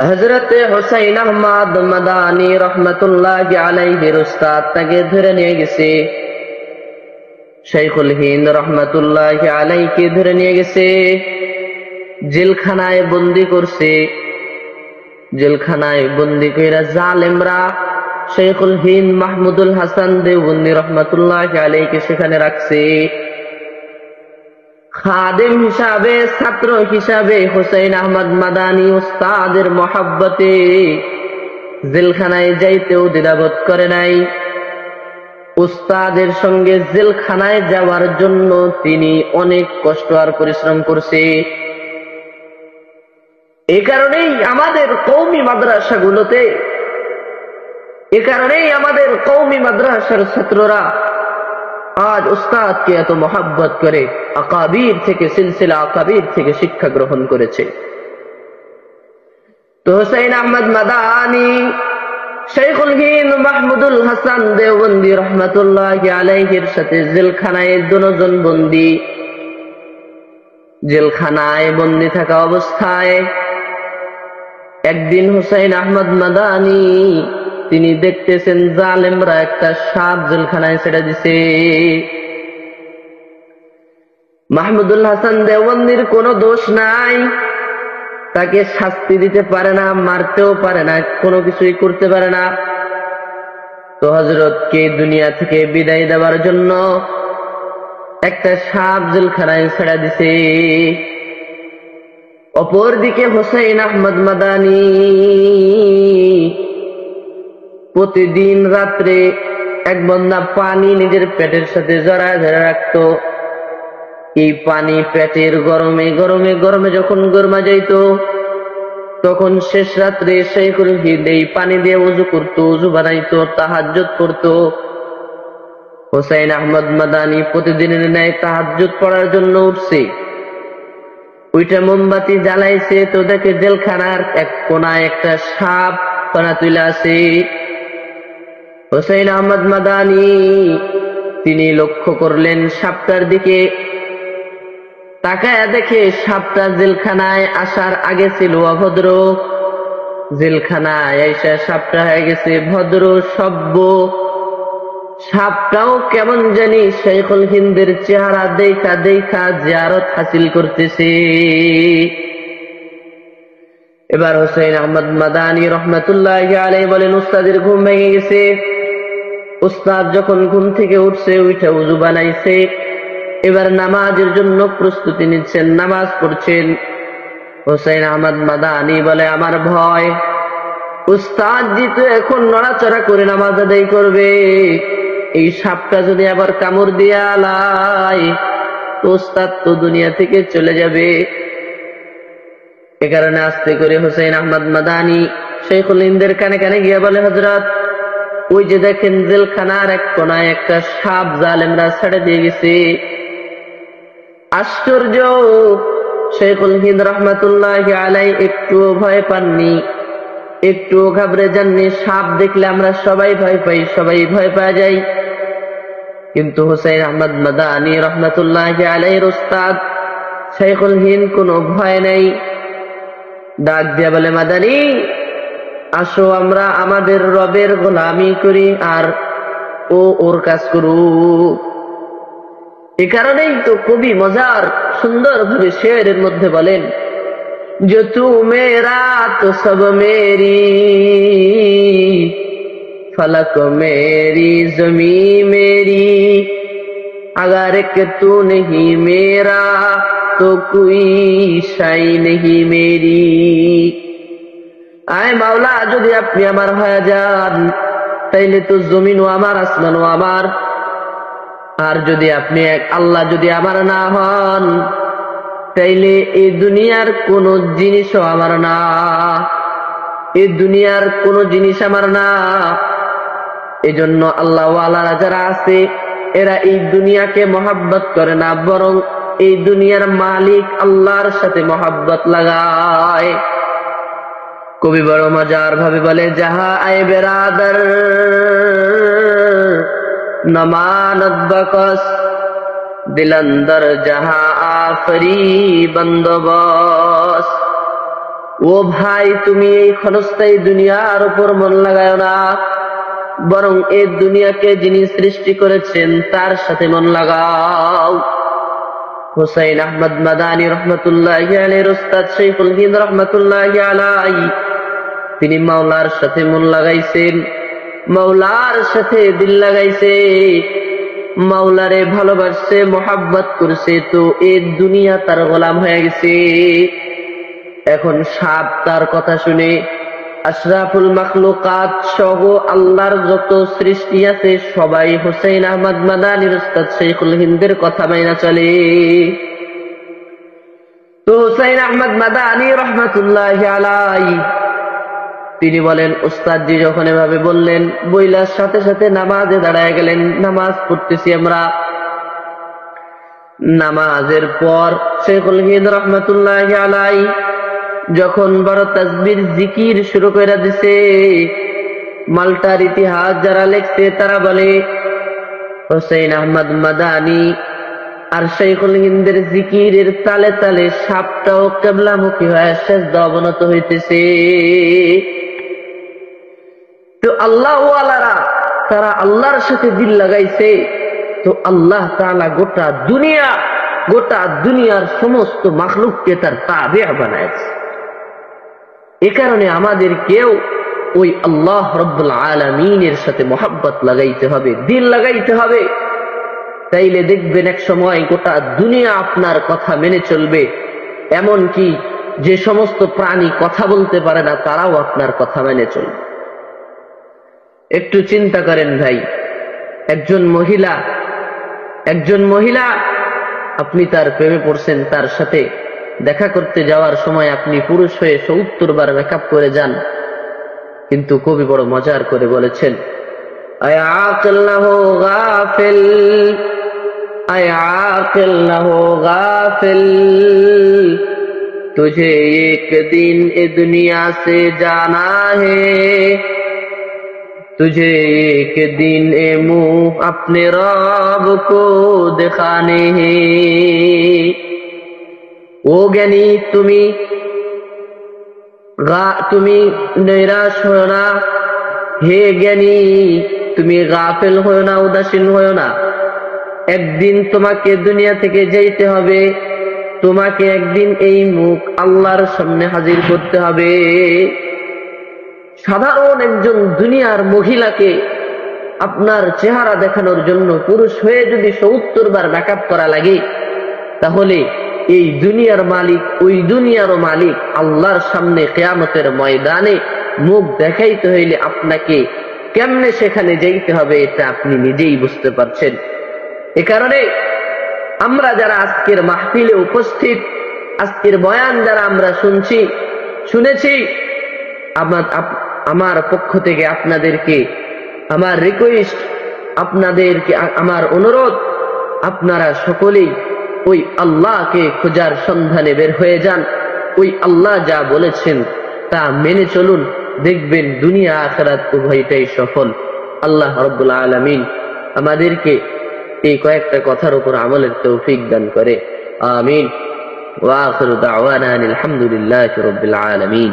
হযরতে হুসাইন আহমদ মাদানী রহমাতুল্লাহি আলাইহির উস্তাদ তাকে ধরে নিয়ে গেছে, শাইখুল হিন্দ রহমাতুল্লাহি আলাইহিকে ধরে নিয়ে গেছে, জেলখানায় বন্দী করছে। জেলখানায় বন্দী কইরা জালেমরা শাইখুল হিন্দ মাহমুদুল হাসান দেওবন্দি রহমাতুল্লাহি আলাইহিকে সেখানে রাখছে। খাদেম হিসাবে, ছাত্র হিসাবে হুসাইন আহমদ মাদানী উস্তাদের মহব্বতে জেলখানায় যাইতেও দ্বিধাবোধ করে নাই। উস্তাদের সঙ্গে জেলখানায় যাওয়ার জন্য তিনি অনেক কষ্ট আর পরিশ্রম করছে। এই কারণেই আমাদের কওমি মাদ্রাসাগুলোতে, এ কারণেই আমাদের কওমি মাদ্রাসার ছাত্ররা আজ উস্তাদকে এত মহব্বত করে, আকাবির থেকে, সিলসিলা আকাবির থেকে শিক্ষা গ্রহণ করেছে। তো হুসাইন আহমদ মাদানী শাইখুল হিন্দ মাহমুদুল হাসান দেওবন্দি রহমাতুল্লাহি আলাইহির সাথে জেলখানায় দুজন বন্দী। জেলখানায় বন্দী থাকা অবস্থায় একদিন হুসাইন আহমদ মাদানী তিনি দেখতেছেন জালেমরা একটা সাপ জেলখানায় ছেড়ে দিছে। মাহমুদুল হাসান দেওবন্দির কোনো দোষ নাই, তাকে শাস্তি দিতে পারে না, মারতেও পারে না, কোনো কিছুই করতে পারে না। তো হযরতকে দুনিয়া থেকে বিদায় দেওয়ার জন্য একটা সাপ জেলখানায় ছেড়ে দিছে। অপরদিকে হুসাইন আহমদ মাদানী প্রতিদিন রাত্রে এক বন্দা পানি নিজের পেটের সাথে জড়ায় ধরে রাখত। এই পানি পেটের গরমে গরমে গরমে যখন গরমা যাইত, তখন শেষ রাত্রে শাইখুল হিন্দ এই পানি দিয়ে ওযু করত, ওযু বানাইতো, তাহাজ্জুদ করত। হুসাইন আহমদ মাদানী প্রতিদিনের ন্যায় তাহাজ্জুদ পড়ার জন্য উঠছে। ওইটা মোমবাতি জ্বালাইছে, তো দেখে জেলখানার এক কোনায় একটা সাপ পানা তুলে আছে। হুসাইন আহমদ মাদানী তিনি লক্ষ্য করলেন সাপটার দিকে, তাকায়া দেখে সাপটা জেলখানায় আসার আগে ছিল অভদ্র, জেলখানায় আইসা সাপটা হয়ে গেছে ভদ্র সভ্য। সাপটাও কেমন জানি শাইখুল হিন্দের চেহারা দেখা দেখা জিয়ারত হাসিল করতেছে। এবার হুসাইন আহমদ মাদানী রহমাতুল্লাহি আলাইহি বলেন, উস্তাদের ঘুম ভেঙে গেছে। উস্তাদ যখন ঘুম থেকে উঠছে, উঠে ওযু বানাইছে, এবার নামাজের জন্য প্রস্তুতি নিচ্ছেন, নামাজ পড়ছেন। হুসাইন আহমদ মাদানী বলে, আমার ভয়, উস্তাদ জি তো এখন নড়াচড়া করে নামাজ আদায় করবে, এই সাপটা যদি আবার কামড় দিয়ে আলায় তো উস্তাদ তো দুনিয়া থেকে চলে যাবে। এ কারণে আস্তে করে হুসাইন আহমদ মাদানী শাইখুল হিন্দের কানে কানে গিয়ে বলে, হযরত ওই যে দেখেন জেলখানার এক কোনায় একটা সাপ জালেমরা ছেড়ে দিয়ে গেছে। আশ্চর্য, শাইখুল হিন্দ রহমাতুল্লাহি আলাইহি একটু ভয় পাননি, একটু ঘাবড়ে যাননি। সাপ দেখলে আমরা সবাই ভয় পাই, সবাই ভয় পাওয়া যায়, কিন্তু হুসাইন আহমদ মাদানী রহমাতুল্লাহি আলাইহির উস্তাদ শাইখুল হিন্দ কোনো ভয় নাই। ডাক দিয়া বলে, মাদানী আসো আমরা আমাদের রবের গোলামি করি আর ও ওর কাজ করুক। এ কারণেই তো কবি মজার সুন্দর ভাবে শেরের মধ্যে বলেন, जो तू मेरा तो सब मेरी, फलक मेरी जमी मेरी, अगर कि तू नहीं मेरा तो कोई शाई नहीं मेरी। आए माওলা, যদি আপনি আমার হয়ে যান তাইলে তো জমিনও আমার, আসমানও আমার। আর যদি আপনি এক আল্লাহ যদি আমার না হন তাইলে এই দুনিয়ার কোন জিনিসও আমার না, এই দুনিয়ার কোন জিনিস আমার না। এজন্য আল্লাহ ওয়ালারা যারা আছে এরা এই দুনিয়াকে মহব্বত করে না, বরং এই দুনিয়ার মালিক আল্লাহর সাথে মহব্বত লাগায়। কবি বড় মজার ভাবে বলে, যাহা আয় বেরাদার নমানত বকস, দিলন্দর যাহা আফরি বন্দোবস। ও ভাই, তুমি এই ক্ষণস্থায়ী দুনিয়ার উপর মন লাগায় না, বরং এই দুনিয়াকে যিনি সৃষ্টি করেছেন তার সাথে মন লাগাও। হুসাইন আহমদ মাদানী রহমতুল্লাহি আলাইহির উস্তাদ শাইখুল হিন্দ রহমতুল্লাহি আলাইহি তিনি মাওলার সাথে মন লাগাইছেন, মাওলার সাথে দিল লাগাইছে, মাওলারে ভালোবাসছে, মোহাব্বত করছে, তো এই দুনিয়া তার গোলাম হয়ে গেছে। এখন সাপ তার কথা শুনে আশরাফুল মাখলুকাত সহ আল্লাহর যত সৃষ্টি আছে সবাই হুসাইন আহমদ মাদানীর উস্তাদ শাইখুল হিন্দের কথা মাইনা চলে। তো হুসাইন আহমদ মাদানী রহমাতুল্লাহি আলাইহি তিনি বলেন, উস্তাদজি যখন এভাবে বললেন, বইলার সাথে সাথে নামাজে দাঁড়ায় গেলেন। নামাজ পড়তেছি আমরা। নামাজের পর শাইখুল হিন্দ রহমাতুল্লাহি আলাইহি যখন বড় তাসবির জিকির শুরু করে দিছে, মাল্টার ইতিহাস যারা লেখছে তারা বলে হুসাইন আহমদ মাদানী আর শাইখুল হিন্দের জিকিরের তালে তালে সাপটাও কিবলামুখী হয়ে সিজদা অবনত হইতেছে। তো আল্লাহ ওয়ালারা তারা আল্লাহর সাথে দিল লাগাইছে, তো আল্লাহ তাআলা গোটা দুনিয়ার সমস্ত মাখলুককে তার তাবিয়া বানাইছে। এ কারণে আমাদের কেউ ওই আল্লাহ রাব্বুল আলামিনের সাথে মোহাব্বত লাগাইতে হবে, দিল লাগাইতে হবে। তাইলে দেখবেন এক সময় গোটা দুনিয়া আপনার কথা মেনে চলবে। এমন কি যে সমস্ত প্রাণী কথা বলতে পারে না তারাও আপনার কথা মেনে চলবে। একটু চিন্তা করেন ভাই, একজন মহিলা আপনি তার প্রেমে পড়ছেন, তার সাথে দেখা করতে যাওয়ার সময় আপনি পুরুষ হয়ে ৭০ বার মেকআপ করে যান, কিন্তু কবি বড় মজার করে বলেছেন, আয় আকিল না হো গাফিল, আয় আকিল না হো গাফিল, तुझे एक दिन ए दुनिया से जाना है, तुझे एक दिन ए मुंह अपने रब को दिखाने हैं। ও জ্ঞানী, তুমি নৈরাশ হও না। হে জ্ঞানী, তুমি গাফেল হও না, উদাসীন হও না। একদিন তোমাকে দুনিয়া থেকে যেতে হবে, তোমাকে একদিন এই মুখ আল্লাহর সামনে হাজির করতে হবে। সাধারণ একজন দুনিয়ার মহিলাকে আপনার চেহারা দেখানোর জন্য পুরুষ হয়ে যদি ৭০ বার মেকআপ করা লাগে, তাহলে এই দুনিয়ার মালিক, ওই দুনিয়ারও মালিক আল্লাহর সামনে কিয়ামতের ময়দানে মুখ দেখাইতে হইলে আপনাকে কেমনে সেখানে যাইতে হবে এটা আপনি নিজেই বুঝতে পারছেন। এ কারণে আমরা যারা আজকের মাহফিলে উপস্থিত, আজকের বয়ান যারা আমরা শুনেছি, আমার পক্ষ থেকে আপনাদেরকে আমার রিকোয়েস্ট, আপনাদেরকে আমার অনুরোধ, আপনারা সকলেই ওই আল্লাহকে খোঁজার সন্ধানে বের হয়ে যান। ওই আল্লাহ যা বলেছেন তা মেনে চলুন, দেখবেন দুনিয়া আখিরাত উভয়টাই সফল। আল্লাহ রাব্বুল আলামিন আমাদেরকে এই কয়েকটা কথার উপর আমলের তৌফিক দান করে। আমিন। ওয়া আখিরু দাওয়ানা আলহামদুলিল্লাহি রাব্বিল আলামিন।